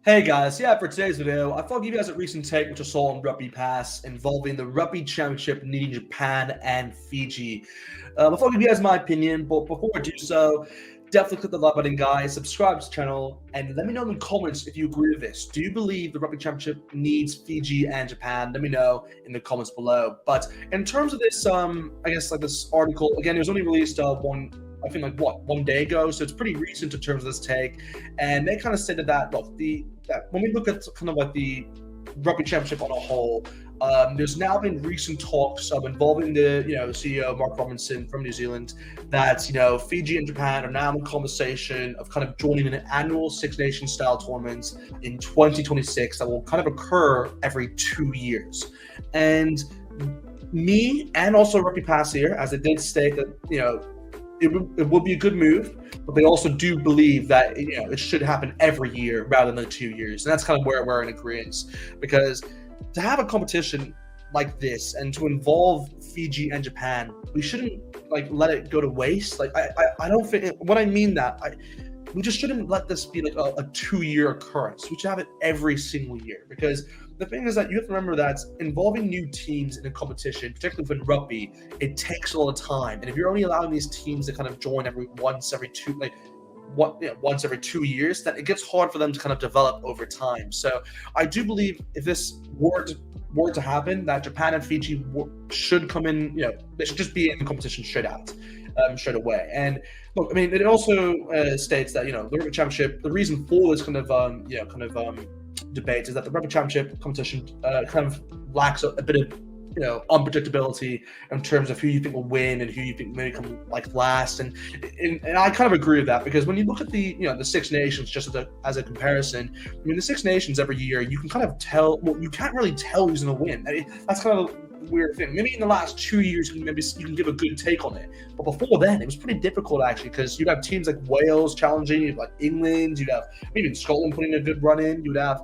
Hey guys, yeah, for today's video, I thought I'd give you guys a recent take which I saw on Rugby Pass involving the Rugby Championship needing Japan and Fiji. I thought I'd give you guys my opinion, but before I do so, definitely click the like button, guys, subscribe to the channel, and let me know in the comments if you agree with this. Do you believe the Rugby Championship needs Fiji and Japan? Let me know in the comments below. But in terms of this, I guess like this article, again, it was only released one day ago, so it's pretty recent in terms of this take. And they kind of stated that, look, that when we look at kind of like the Rugby Championship on a whole, there's now been recent talks involving the CEO Mark Robinson from New Zealand that Fiji and Japan are now in the conversation of kind of joining an annual Six Nations style tournament in 2026 that will kind of occur every 2 years. And me and also Rugby Pass here, as it did state that it will be a good move, but they also do believe that it should happen every year rather than 2 years, and that's kind of where we're in agreement. Because to have a competition like this and to involve Fiji and Japan, we shouldn't let it go to waste. I don't think what I mean that we just shouldn't let this be like a 2-year occurrence. We should have it every single year, because the thing is that you have to remember that involving new teams in a competition, particularly with rugby, it takes a lot of time. And if you're only allowing these teams to kind of join once every 2 years, then it gets hard for them to kind of develop over time. So I do believe if this were to happen, that Japan and Fiji should come in. They should just be in the competition straight away. And look, I mean, it also states that the Rugby Championship, the reason for this kind of debate is that the Rugby Championship competition kind of lacks a bit of unpredictability in terms of who you think will win and who you think may come last. And I kind of agree with that, because when you look at the the Six Nations just as a comparison, I mean, the Six Nations every year you can kind of tell. Well, you can't really tell who's going to win. I mean, that's kind of weird thing. Maybe in the last 2 years you can give a good take on it, but before then it was pretty difficult actually, because you'd have teams like Wales challenging, you'd have England, you'd have maybe Scotland putting a good run in, you'd have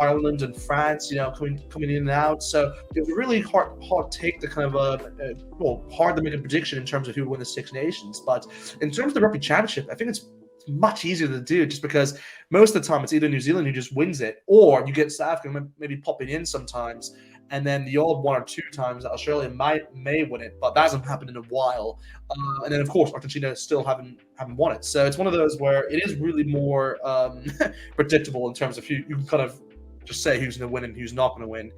Ireland and France coming in and out. So it was a really hard take to kind of hard to make a prediction in terms of who would win the Six Nations. But in terms of the Rugby Championship, I think it's much easier to do, just because most of the time it's either New Zealand who just wins it, or you get South Africa maybe popping in sometimes, and then the odd 1 or 2 times that Australia may win it, but that hasn't happened in a while. And then of course Argentina still haven't won it. So it's one of those where it is really more predictable in terms of who you can kind of just say who's going to win and who's not going to win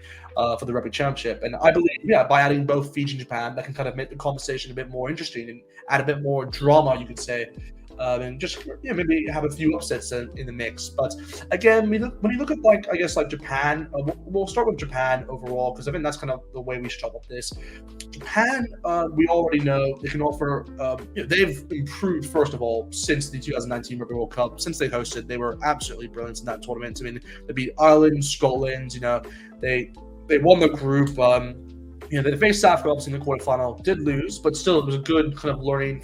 for the Rugby Championship. And I believe, by adding both Fiji and Japan, that can kind of make the conversation a bit more interesting and add a bit more drama, you could say. And just maybe have a few upsets in the mix. But again, when you look at Japan, we'll start with Japan overall, because I think that's kind of the way we start with this. Japan, we already know they can offer. They've improved, first of all, since the 2019 Rugby World Cup. Since they hosted, they were absolutely brilliant in that tournament. I mean, they beat Ireland, Scotland. They won the group. They faced South Africa obviously in the quarterfinal, did lose, but still it was a good kind of learning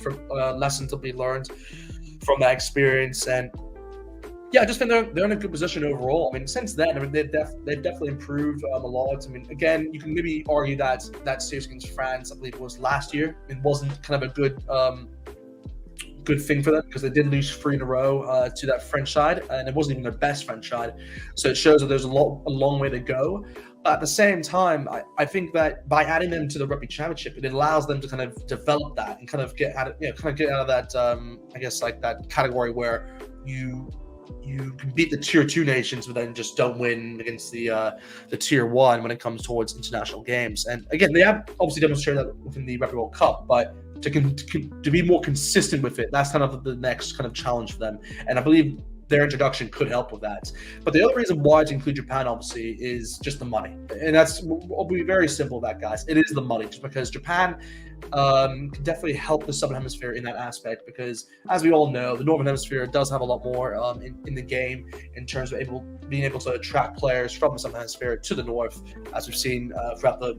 lesson to be learned from that experience. And I just think they're in a good position overall. I mean, since then, I mean, they've definitely improved a lot. I mean, again, you can maybe argue that series against France, I believe it was last year, it wasn't kind of a good thing for them, because they did lose 3 in a row to that French side, and it wasn't even their best French side. So it shows that there's a long way to go. But at the same time, I think that by adding them to the Rugby Championship, it allows them to kind of develop that and kind of get out of that that category where you can beat the tier 2 nations, but then just don't win against the tier 1 when it comes towards international games. And again, they have obviously demonstrated that within the Rugby World Cup, but to be more consistent with it, that's kind of the next kind of challenge for them. And I believe their introduction could help with that. But the other reason why to include Japan, obviously, is just the money. And I'll be very simple with that, guys. It is the money, just because Japan can definitely help the Southern Hemisphere in that aspect, because as we all know, the Northern Hemisphere does have a lot more in the game in terms of being able to attract players from the Southern Hemisphere to the North, as we've seen throughout the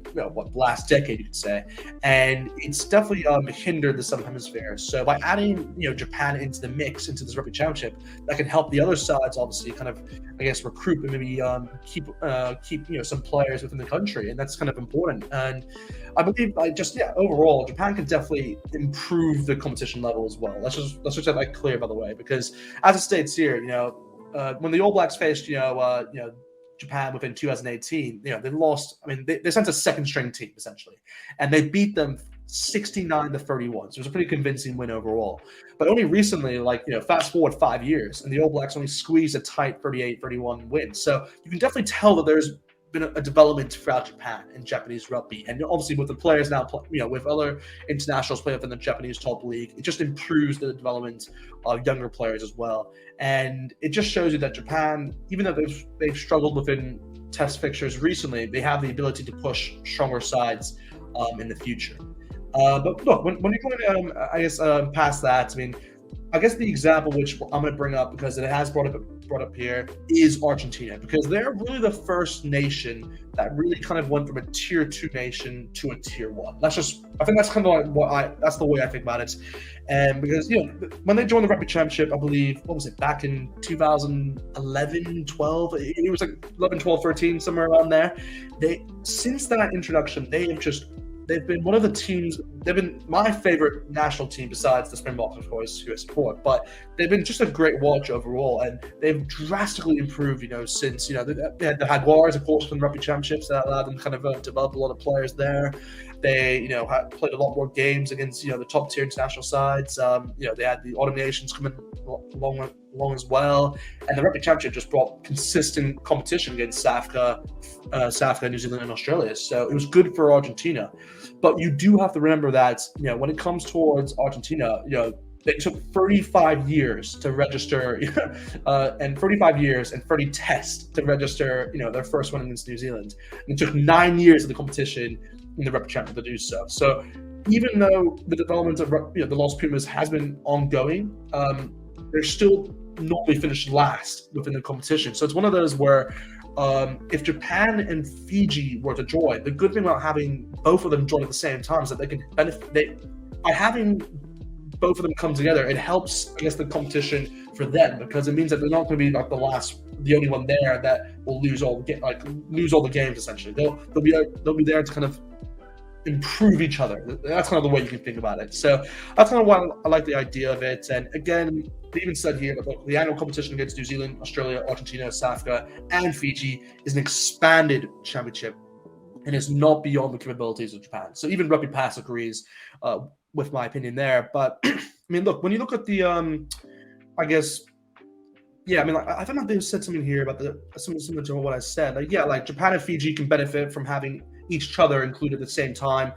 last decade, you could say. And it's definitely hindered the Southern Hemisphere. So by adding Japan into the mix, into this Rugby Championship, that can help the other sides obviously kind of, I guess, recruit and maybe keep some players within the country, and that's kind of important. And I believe overall Japan can definitely improve the competition level as well. Let's just get that clear, by the way, because as it states here, when the All Blacks faced Japan within 2018, they lost. I mean, they sent a second string team essentially, and they beat them 69-31. So it was a pretty convincing win overall. But only recently, fast forward 5 years, and the All Blacks only squeezed a tight 38-31 win. So you can definitely tell that there's been a development throughout Japan in Japanese rugby, and obviously with the players now, with other internationals playing within the Japanese top league, it just improves the development of younger players as well. And it just shows you that Japan, even though they've struggled within test fixtures recently, they have the ability to push stronger sides in the future. But look, when you're going past that, I mean, I guess the example which I'm going to bring up, because it has brought up here, is Argentina, because they're really the first nation that really kind of went from a tier 2 nation to a tier 1. I think that's kind of like that's the way I think about it. And because when they joined the Rugby Championship, I believe, what was it, back in 2011, 12, it was like 11, 12, 13, somewhere around there. Since that introduction, they've been one of the teams. They've been my favorite national team besides the Springboks, of course, who I support. But they've been just a great watch overall, and they've drastically improved. Since they had the Jaguars, of course, from the Rugby Championships that allowed them kind of develop a lot of players there. They played a lot more games against the top tier international sides. They had the Autumn Nations coming along as well, and the Rugby Championship just brought consistent competition against SAFCA, New Zealand, and Australia. So it was good for Argentina. But you do have to remember that when it comes towards Argentina, they took 35 years to register, and 35 years and 30 tests to register, their first one against New Zealand. And it took 9 years of the competition in the Rugby Championship to do so. So even though the development of the Los Pumas has been ongoing, they're still normally finished last within the competition. So it's one of those where if Japan and Fiji were to join, the good thing about having both of them join at the same time is that they can benefit. By having both of them come together, it helps, I guess, the competition for them, because it means that they're not going to be like the only one there that will lose all the games. Essentially, they'll be there to kind of improve each other. That's kind of the way you can think about it. So that's kind of why I like the idea of it. And again, they even said here that the annual competition against New Zealand, Australia, Argentina, SAFCA, and Fiji is an expanded championship and is not beyond the capabilities of Japan. So even Rugby Pass agrees with my opinion there. But I mean, look, when you look at the, I guess, yeah, I mean, I think like they said something here about something similar to what I said. Like Japan and Fiji can benefit from having each other included at the same time,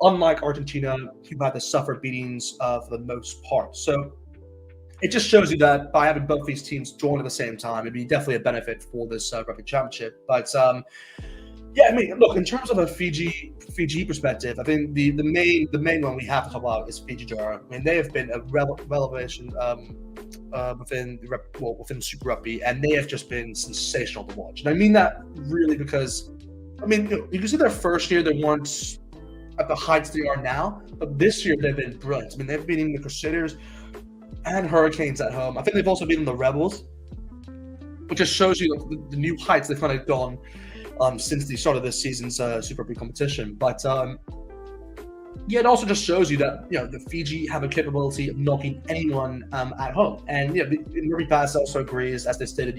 unlike Argentina, who had to suffer beatings for the most part. So it just shows you that by having both these teams join at the same time, it'd be definitely a benefit for this Rugby Championship. But yeah, I mean, look, in terms of a Fiji perspective, I think the main one we have to talk about is Fiji Jura. I mean, they have been a revelation within Super Rugby, and they have just been sensational to watch. And I mean that really because, I mean, you can see their first year they weren't at the heights they are now, but this year they've been brilliant. I mean, they've beaten the Crusaders and Hurricanes at home. I think they've also beaten the Rebels, which just shows you the new heights they've kind of gone since the start of this season's Super Rugby competition. But yeah, it also just shows you that the Fiji have a capability of knocking anyone at home. And Rugby Pass also agrees, as they stated,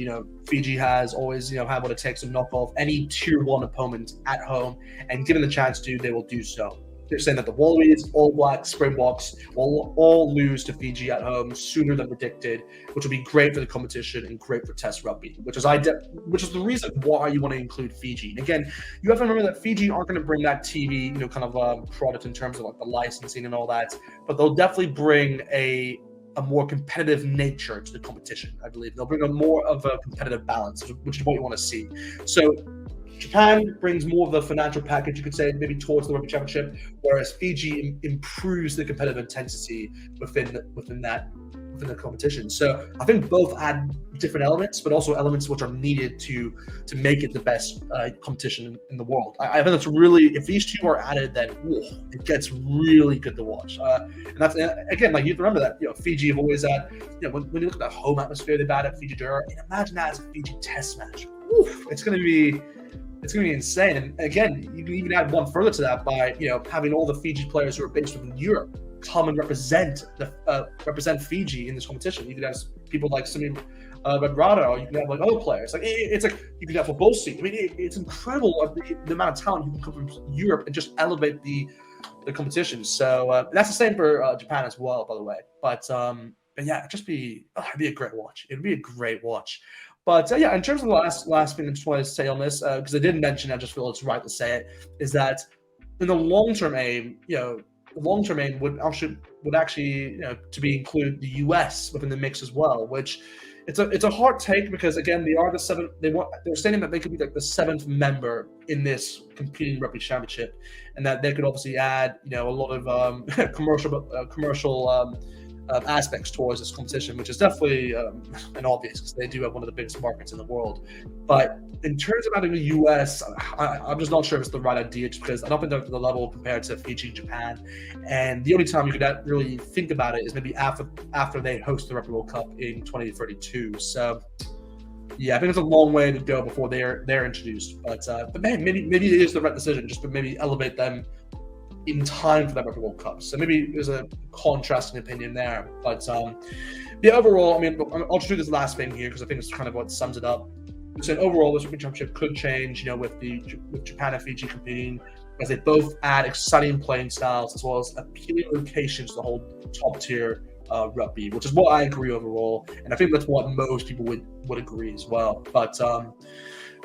Fiji has always had what it takes to knock off any tier 1 opponent at home, and given the chance to, they will do so. They're saying that the Wallabies, All Blacks, Springboks will all lose to Fiji at home sooner than predicted, which will be great for the competition and great for Test Rugby, which is the reason why you want to include Fiji. And again, you have to remember that Fiji aren't going to bring that TV, kind of product in terms of like the licensing and all that, but they'll definitely bring a more competitive nature to the competition. I believe they'll bring a more of a competitive balance, which is what you want to see. So Japan brings more of the financial package, you could say, maybe towards the Rugby Championship, whereas Fiji improves the competitive intensity within the competition. So I think both add different elements, but also elements which are needed to make it the best competition in the world. I think that's really, if these two are added, then it gets really good to watch. And that's, again, like you have to remember that Fiji have always had, when you look at the home atmosphere they've had at Fiji Jura, imagine that as a Fiji Test match. It's going to be insane. And again, you can even add one further to that by having all the Fiji players who are based within Europe come and represent Fiji in this competition. You could have people like Simi Redrado, you can have like other players. Like it's like you can have for both seats. I mean, it's incredible the amount of talent who can come from Europe and just elevate the competition. So that's the same for Japan as well, by the way. But yeah, it'd be a great watch. It'd be a great watch. But yeah, in terms of the last thing I just wanted to say on this, because I didn't mention, I just feel it's right to say it, is that in the long-term aim, the long-term aim would actually to be include the US within the mix as well, which it's a hard take because again they are the seventh. They're saying that they could be like the seventh member in this competing rugby championship, and that they could obviously add a lot of commercial aspects towards this competition, which is definitely an obvious because they do have one of the biggest markets in the world. But in terms of adding the US, I'm just not sure if it's the right idea, just because I don't think they're at the level compared to Fiji and Japan. And the only time you could really think about it is maybe after they host the Rugby World Cup in 2032. So yeah, I think it's a long way to go before they're introduced. But man, maybe it is the right decision, just to maybe elevate them in time for that Rugby World Cup. So maybe there's a contrasting opinion there. But yeah, overall, I mean, I'll just do this last thing here because I think it's kind of what sums it up. So overall, this Rugby Championship could change, with Japan and Fiji competing, as they both add exciting playing styles as well as appealing locations to the whole top tier rugby, which is what I agree overall, and I think that's what most people would agree as well. But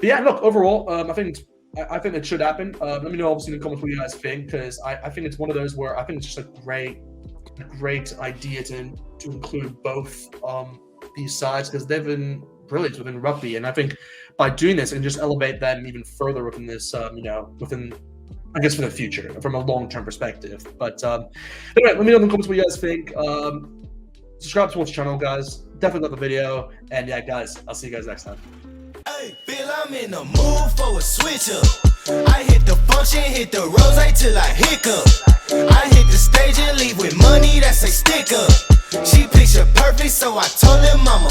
yeah, look, overall, I think it should happen. Let me know obviously in the comments what you guys think, because I think it's one of those where I think it's just a great idea to include both these sides, because they've been brilliant within rugby, and I think by doing this and just elevate them even further within this within, I guess, for the future from a long-term perspective. But anyway, let me know in the comments what you guys think. Subscribe to the channel, guys. Definitely love the video, and yeah, guys, I'll see you guys next time. Hey, Bill, I'm in the mood for a switch up. I hit the function, hit the rose till I hiccup. I hit the stage and leave with money that's a stick up. She picture perfect, so I told him I'm a